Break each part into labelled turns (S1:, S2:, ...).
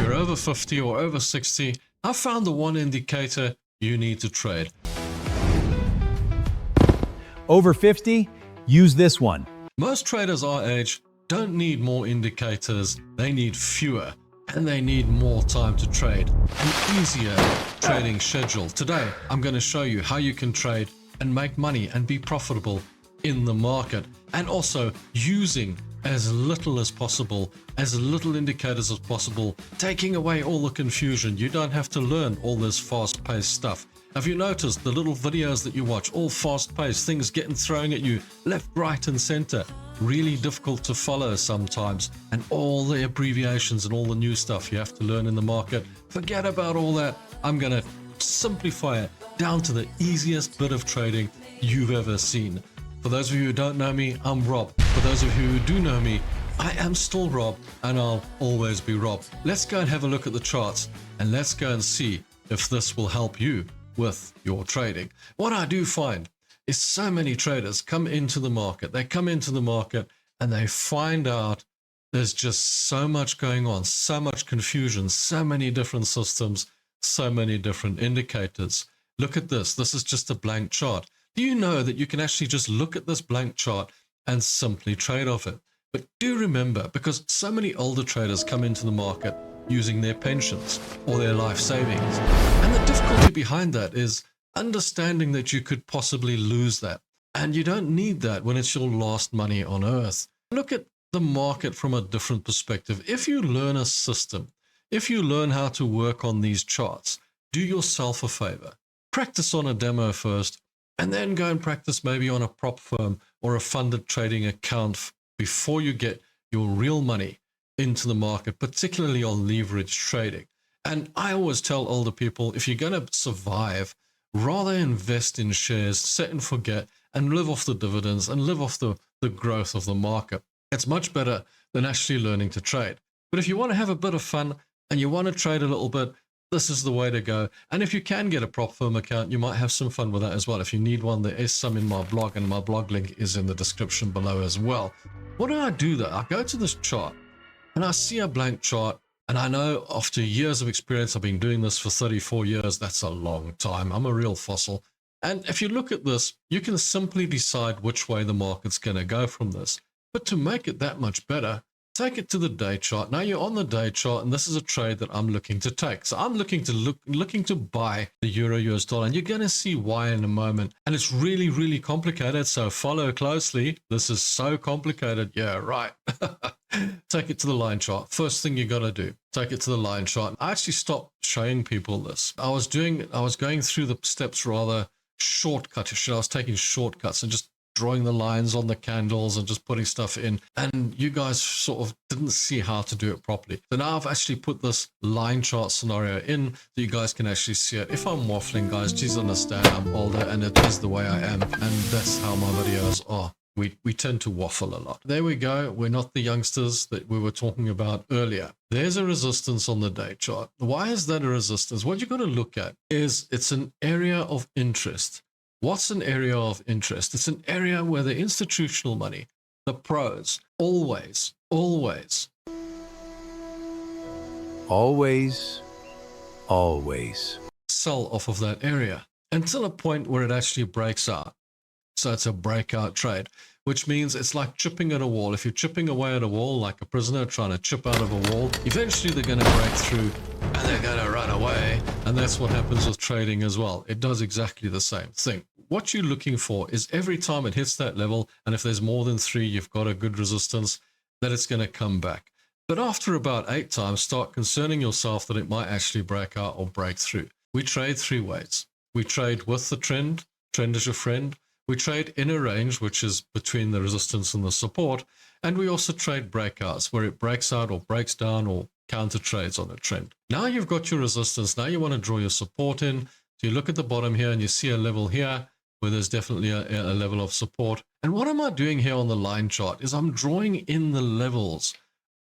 S1: you're over 50 or over 60, I found the one indicator you need to trade.
S2: Over 50? Use this one.
S1: Most traders our age don't need more indicators, they need fewer, and they need more time to trade. An easier trading schedule. Today, I'm going to show you how you can trade and make money and be profitable in the market, and also using as little as possible, as little indicators as possible, taking away all the confusion. You don't have to learn all this fast-paced stuff. Have you noticed the little videos that you watch, all fast-paced, things getting thrown at you left, right, and center? Really difficult to follow sometimes, and all the abbreviations and all the new stuff you have to learn in the market. Forget about all that. I'm going to simplify it down to the easiest bit of trading you've ever seen. For those of you who don't know me, I'm Rob. For those of you who do know me, I am still Rob, and I'll always be Rob. Let's go and have a look at the charts, and let's go and see if this will help you with your trading. What I do find is so many traders come into the market. They come into the market and they find out there's just so much going on, so much confusion, so many different systems, so many different indicators. Look at this. This is just a blank chart. Do you know that you can actually just look at this blank chart and simply trade off it? But do remember, because so many older traders come into the market using their pensions or their life savings. And the difficulty behind that is understanding that you could possibly lose that. And you don't need that when it's your last money on earth. Look at the market from a different perspective. If you learn a system, if you learn how to work on these charts, do yourself a favor. Practice on a demo first, and then go and practice maybe on a prop firm or a funded trading account before you get your real money into the market, particularly on leverage trading. And I always tell older people, if you're going to survive, rather invest in shares, set and forget, and live off the dividends and live off the growth of the market. It's much better than actually learning to trade. But if you want to have a bit of fun and you want to trade a little bit, this is the way to go. And if you can get a prop firm account, you might have some fun with that as well. If you need one, there is some in my blog, and my blog link is in the description below as well. What do I do though? I go to this chart and I see a blank chart, and I know after years of experience, I've been doing this for 34 years. That's a long time. I'm a real fossil. And if you look at this, you can simply decide which way the market's going to go from this. But to make it that much better, take it to the day chart. Now you're on the day chart, and this is a trade that I'm looking to take. So I'm looking to buy the euro US dollar, and you're going to see why in a moment. And it's really, really complicated. So follow closely. This is so complicated. Yeah, right. Take it to the line chart. First thing you got to do, take it to the line chart. I actually stopped showing people this. I was going through the steps rather shortcutish. I was taking shortcuts and just drawing the lines on the candles and just putting stuff in, and you guys sort of didn't see how to do it properly. So now I've actually put this line chart scenario in so you guys can actually see it. If I'm waffling, guys, please understand I'm older and it is the way I am, and that's how my videos are. We tend to waffle a lot. There we go. We're not the youngsters that we were talking about earlier. There's a resistance on the day chart. Why is that a resistance? What you've got to look at is it's an area of interest. What's an area of interest? It's an area where the institutional money, the pros, always sell off of that area until a point where it actually breaks out. So it's a breakout trade, which means it's like chipping at a wall. If you're chipping away at a wall like a prisoner trying to chip out of a wall, eventually they're going to break through and they're going to run away. And that's what happens with trading as well. It does exactly the same thing. What you're looking for is every time it hits that level, and if there's more than 3, you've got a good resistance, that it's going to come back. But after about 8 times, start concerning yourself that it might actually break out or break through. We trade 3 ways. We trade with the trend. Trend is your friend. We trade in a range, which is between the resistance and the support. And we also trade breakouts, where it breaks out or breaks down or counter trades on a trend. Now you've got your resistance. Now you want to draw your support in. So you look at the bottom here and you see a level here where there's definitely a level of support. And what am I doing here on the line chart is I'm drawing in the levels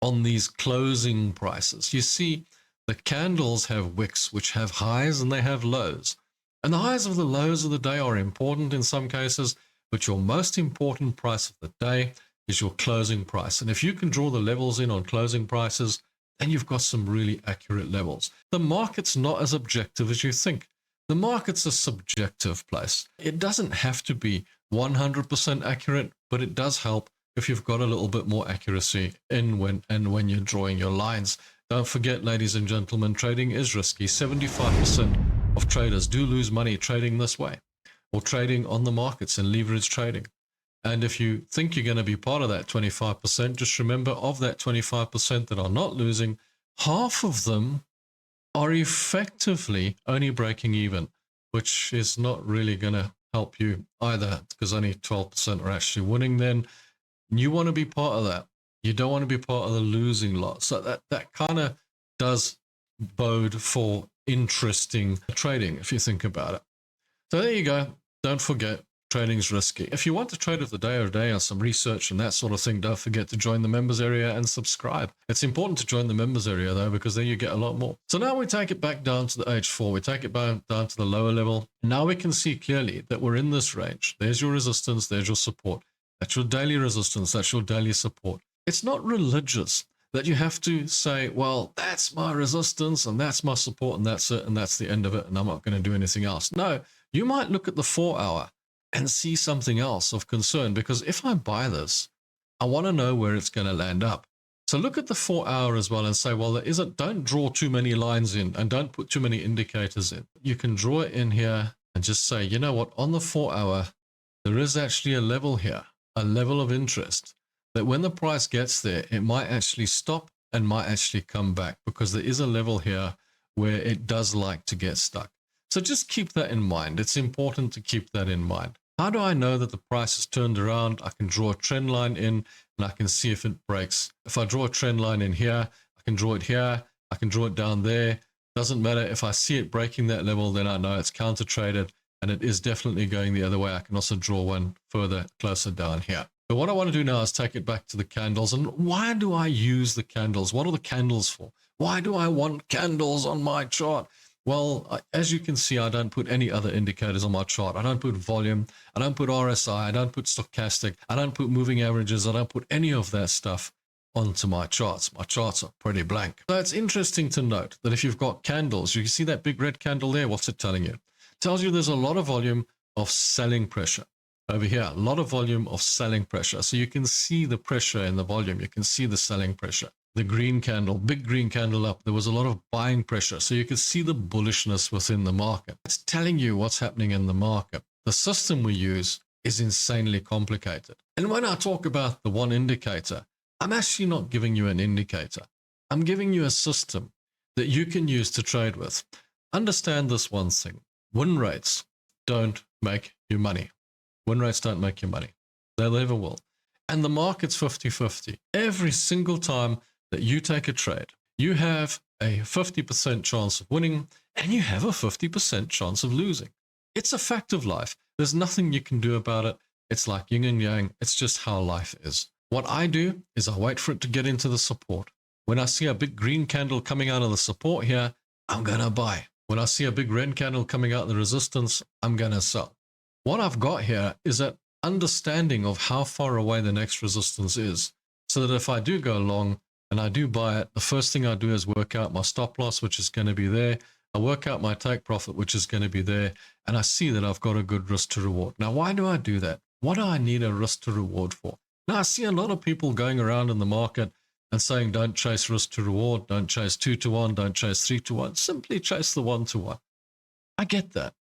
S1: on these closing prices. You see, the candles have wicks, which have highs and they have lows. And the highs of the lows of the day are important in some cases, but your most important price of the day is your closing price. And if you can draw the levels in on closing prices, then you've got some really accurate levels. The market's not as objective as you think. The market's a subjective place. It doesn't have to be 100% accurate, but it does help if you've got a little bit more accuracy in when you're drawing your lines. Don't forget, ladies and gentlemen, trading is risky. 75% of traders do lose money trading this way, or trading on the markets and leverage trading. And if you think you're going to be part of that 25%, just remember, of that 25% that are not losing, half of them are effectively only breaking even, which is not really going to help you either, because only 12% are actually winning. Then you want to be part of that. You don't want to be part of the losing lot. So that kind of does bode for interesting trading if you think about it. So there you go. Don't forget, trading's risky. If you want to trade with the day or day on some research and that sort of thing, don't forget to join the members area and subscribe. It's important to join the members area though, because then you get a lot more. So now we take it back down to the H4. We take it down to the lower level. Now we can see clearly that we're in this range. There's your resistance. There's your support. That's your daily resistance. That's your daily support. It's not religious that you have to say, well, that's my resistance and that's my support and that's it and that's the end of it and I'm not going to do anything else. No, you might look at the 4 hour and see something else of concern, because if I buy this, I want to know where it's going to land up. So look at the 4 hour as well and say, well, don't draw too many lines in and don't put too many indicators in. You can draw it in here and just say, you know what, on the 4 hour, there is actually a level here, a level of interest, that when the price gets there, it might actually stop and might actually come back, because there is a level here where it does like to get stuck. So just keep that in mind. It's important to keep that in mind. How do I know that the price has turned around? I can draw a trend line in and I can see if it breaks. If I draw a trend line in here, I can draw it here, I can draw it down there. Doesn't matter. If I see it breaking that level, then I know it's counter traded and it is definitely going the other way. I can also draw one further closer down here. But what I want to do now is take it back to the candles. And why do I use the candles? What are the candles for? Why do I want candles on my chart? Well, as you can see, I don't put any other indicators on my chart. I don't put volume. I don't put RSI. I don't put stochastic. I don't put moving averages. I don't put any of that stuff onto my charts. My charts are pretty blank. So it's interesting to note that if you've got candles, you can see that big red candle there. What's it telling you? It tells you there's a lot of volume of selling pressure. Over here, a lot of volume of selling pressure. So you can see the pressure in the volume. You can see the selling pressure. The green candle, big green candle up, there was a lot of buying pressure. So you can see the bullishness within the market. It's telling you what's happening in the market. The system we use is insanely complicated. And when I talk about the one indicator, I'm actually not giving you an indicator. I'm giving you a system that you can use to trade with. Understand this one thing. Win rates don't make you money. Win rates don't make you money. They never will. And the market's 50-50. Every single time that you take a trade, you have a 50% chance of winning and you have a 50% chance of losing. It's a fact of life. There's nothing you can do about it. It's like yin and yang. It's just how life is. What I do is I wait for it to get into the support. When I see a big green candle coming out of the support here, I'm going to buy. When I see a big red candle coming out of the resistance, I'm going to sell. What I've got here is that understanding of how far away the next resistance is, so that if I do go long and I do buy it, the first thing I do is work out my stop loss, which is going to be there. I work out my take profit, which is going to be there. And I see that I've got a good risk to reward. Now, why do I do that? What do I need a risk to reward for? Now, I see a lot of people going around in the market and saying, don't chase risk to reward. Don't chase 2-to-1. Don't chase 3-to-1. Simply chase the 1-to-1. I get that.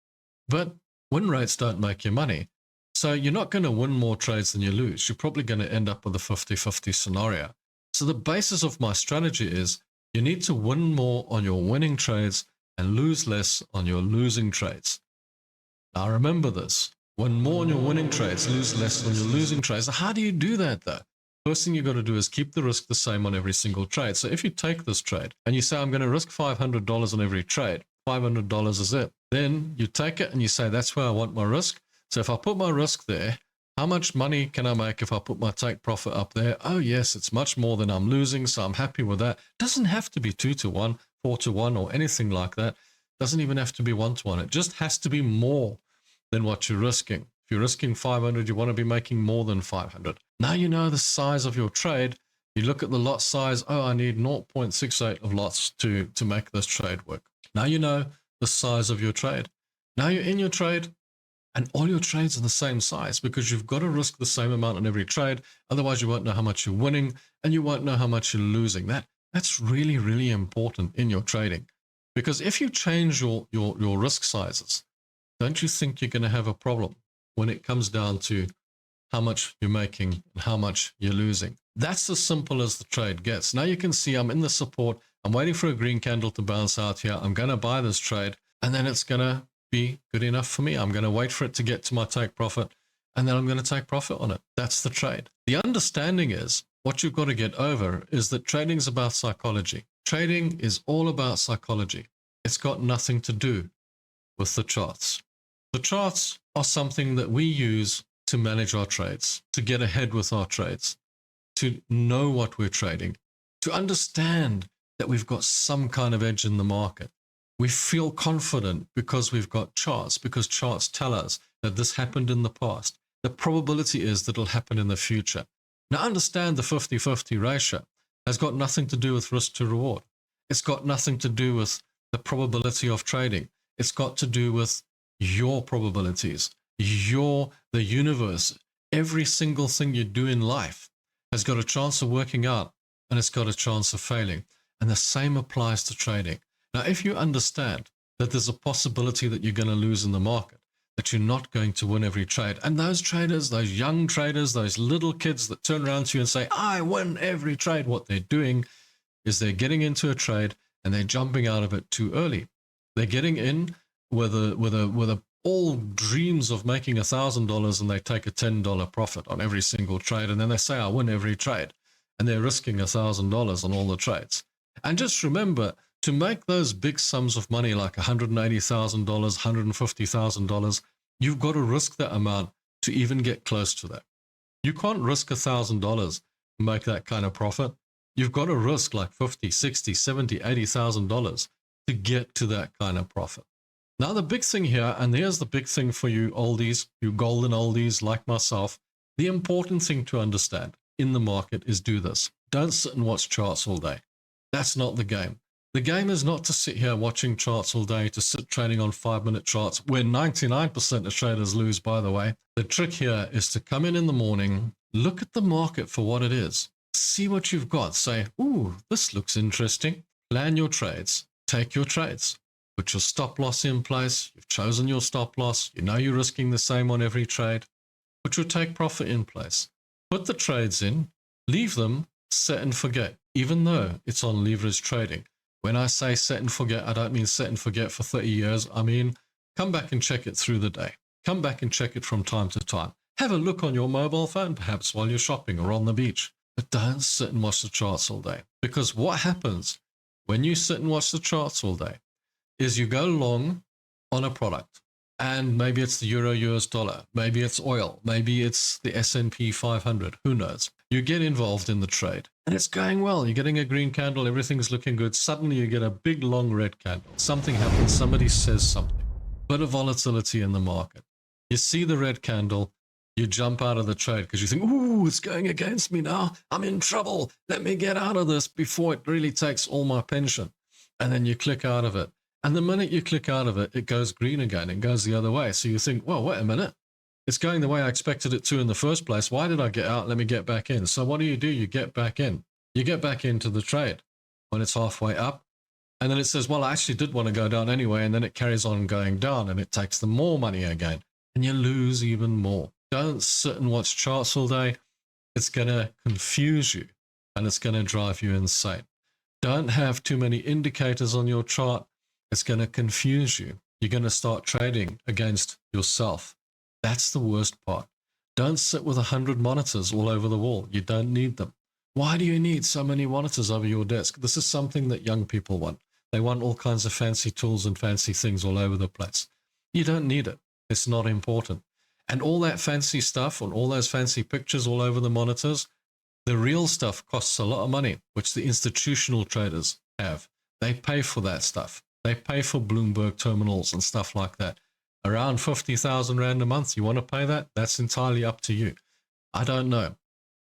S1: But win rates don't make you money. So you're not going to win more trades than you lose. You're probably going to end up with a 50-50 scenario. So the basis of my strategy is you need to win more on your winning trades and lose less on your losing trades. Now remember this, win more on your winning trades, lose less on your losing trades. How do you do that though? First thing you've got to do is keep the risk the same on every single trade. So if you take this trade and you say, I'm going to risk $500 on every trade, $500 is it. Then you take it and you say, that's where I want my risk. So if I put my risk there, how much money can I make if I put my take profit up there? Oh yes, it's much more than I'm losing, so I'm happy with that. Doesn't have to be 2-to-1, 4-to-1 or anything like that. Doesn't even have to be 1-to-1. It just has to be more than what you're risking. If you're risking 500, you want to be making more than 500. Now you know the size of your trade. You look at the lot size. Oh, I need 0.68 of lots to make this trade work. Now you know the size of your trade. Now you're in your trade, and all your trades are the same size because you've got to risk the same amount on every trade. Otherwise, you won't know how much you're winning and you won't know how much you're losing. That's really, really important in your trading. Because if you change your risk sizes, don't you think you're going to have a problem when it comes down to how much you're making and how much you're losing? That's as simple as the trade gets. Now you can see I'm in the support. I'm waiting for a green candle to bounce out here. I'm going to buy this trade, and then it's going to be good enough for me. I'm going to wait for it to get to my take profit, and then I'm going to take profit on it. That's the trade. The understanding is, what you've got to get over is that trading is about psychology. Trading is all about psychology. It's got nothing to do with the charts. The charts are something that we use to manage our trades, to get ahead with our trades, to know what we're trading, to understand that we've got some kind of edge in the market. We feel confident because we've got charts, because charts tell us that this happened in the past. The probability is that it'll happen in the future. Now understand the 50-50 ratio has got nothing to do with risk to reward. It's got nothing to do with the probability of trading. It's got to do with your probabilities, the universe. Every single thing you do in life has got a chance of working out, and it's got a chance of failing. And the same applies to trading. Now, if you understand that there's a possibility that you're going to lose in the market, that you're not going to win every trade, and those traders, those young traders, those little kids that turn around to you and say, I win every trade, what they're doing is they're getting into a trade and they're jumping out of it too early. They're getting in with all dreams of making $1,000, and they take a $10 profit on every single trade, and then they say, I win every trade, and they're risking $1,000 on all the trades. And just remember, to make those big sums of money like $180,000, $150,000, you've got to risk that amount to even get close to that. You can't risk $1,000 and make that kind of profit. You've got to risk like $50,000, $60,000, $70,000, $80,000 to get to that kind of profit. Now the big thing here, and here's the big thing for you oldies, you golden oldies like myself, the important thing to understand in the market is do this. Don't sit and watch charts all day. That's not the game. The game is not to sit here watching charts all day, to sit trading on 5-minute charts, where 99% of traders lose, by the way. The trick here is to come in the morning, look at the market for what it is, see what you've got, say, ooh, this looks interesting. Plan your trades, take your trades, put your stop loss in place. You've chosen your stop loss. You know you're risking the same on every trade. Put your take profit in place. Put the trades in, leave them, set and forget, even though it's on leverage trading. When I say set and forget, I don't mean set and forget for 30 years. I mean, come back and check it through the day. Come back and check it from time to time. Have a look on your mobile phone, perhaps while you're shopping or on the beach. But don't sit and watch the charts all day. Because what happens when you sit and watch the charts all day is you go long on a product. And maybe it's the euro US dollar, maybe it's oil, maybe it's the S&P 500, who knows. You get involved in the trade and it's going well. You're getting a green candle, everything's looking good. Suddenly you get a big long red candle. Something happens, somebody says something. Bit of volatility in the market. You see the red candle, you jump out of the trade because you think, ooh, it's going against me now. I'm in trouble. Let me get out of this before it really takes all my pension. And then you click out of it. And the minute you click out of it, it goes green again. It goes the other way. So you think, well, wait a minute. It's going the way I expected it to in the first place. Why did I get out? Let me get back in. So what do? You get back in. You get back into the trade when it's halfway up. And then it says, well, I actually did want to go down anyway. And then it carries on going down and it takes them more money again. And you lose even more. Don't sit and watch charts all day. It's going to confuse you and it's going to drive you insane. Don't have too many indicators on your chart. It's going to confuse you. You're going to start trading against yourself. That's the worst part. Don't sit with 100 monitors all over the wall. You don't need them. Why do you need so many monitors over your desk? This is something that young people want. They want all kinds of fancy tools and fancy things all over the place. You don't need it. It's not important. And all that fancy stuff and all those fancy pictures all over the monitors, the real stuff costs a lot of money, which the institutional traders have. They pay for that stuff. They pay for Bloomberg terminals and stuff like that. Around 50,000 Rand a month. You want to pay that? That's entirely up to you. I don't know.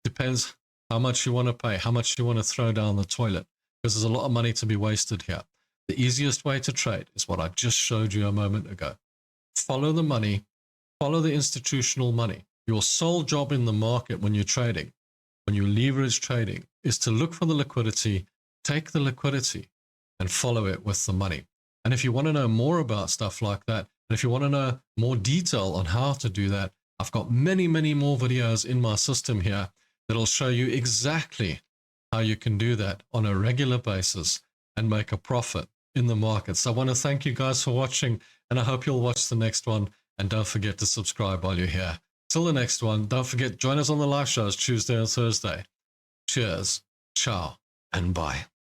S1: Depends how much you want to pay, how much you want to throw down the toilet, because there's a lot of money to be wasted here. The easiest way to trade is what I just showed you a moment ago. Follow the money, follow the institutional money. Your sole job in the market when you're trading, when you leverage trading, is to look for the liquidity, take the liquidity, and follow it with the money. And if you want to know more about stuff like that, and if you want to know more detail on how to do that, I've got many, many more videos in my system here that'll show you exactly how you can do that on a regular basis and make a profit in the market. So I want to thank you guys for watching, and I hope you'll watch the next one. And don't forget to subscribe while you're here. Till the next one, don't forget, join us on the live shows Tuesday and Thursday. Cheers, ciao, and bye.